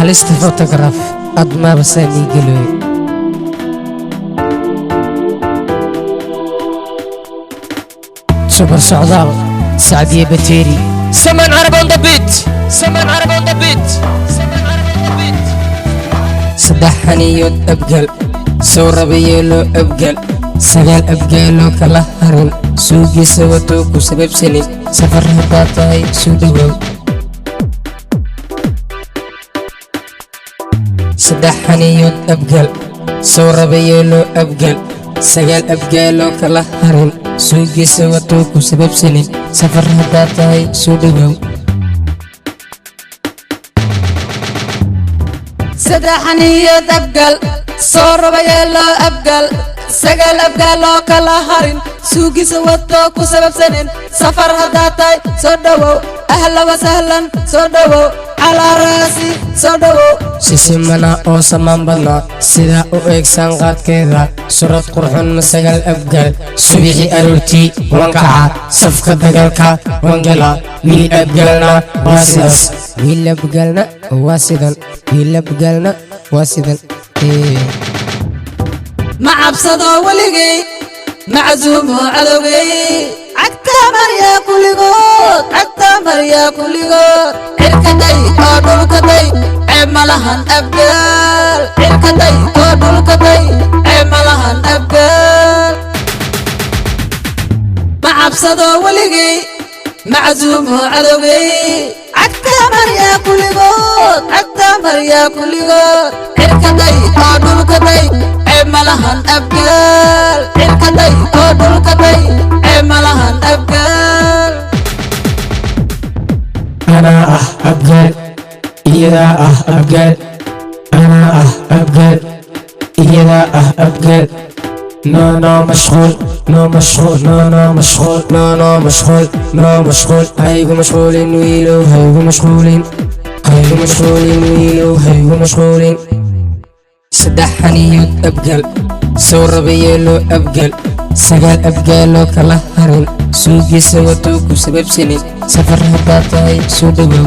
halista photograph adma basani galoy super socdaal Saadiye Bateri Saman Arab on the beat Saman Arab on the beat Saman Arab on the beat saddex xaniyood abgal soo rabayeelo abgal sagaal abgaaloo kala harin suugiisa wato ku sababsanin safar haddaad tahay soo dhawow saddex xaniyood abgal soo rabayeelo abgal sagaal abgaaloo kala harin suugiisa wato ku sababsanin safar haddaad tahay soo dhawow saddex xaniyood abgal soo rabayeelo abgal sagaal abgaaloo kala harin suugiisa wato ku sababsanin safar haddaad tahay soo dhawow ahla wasahlan soo dhawow calaa raasi soo dhawow sisimana oo samaan badnaa sidaa u eegsan qaadkeeda surad qurxun masagal abgal subixi aroortii wankaca safka dagaalka wangala wiil abgalna waa sidaas wiil abgalna waa sidan wiil abgalna waa sidan ma cabsado weligay maczuumo cadowgay cagta maryaa kulligood cirkaday oo dhulkaday ceeb malahan abgaal cirkaday oo dhulkaday ceeb malahan abgaal ma cabsado weligay maczuumo cadowgay cagta maryaa kulligood cirkaday oo dhulkaday ceeb malahan abgaal cirkaday oo dhulkaday ceeb malahan abgaal أنا أبقال إذا أبقال أنا أبقال إذا أبقال نو مشغول مشغول هايغو مشغولين ويلو هايغو مشغولين ويلو مشغولين saddex xaniyood abgal soo rabayeelo abgal sagaal abgaaloo kala harin suugiisa wato ku sababsanin safar haddaad tahay soo dhawow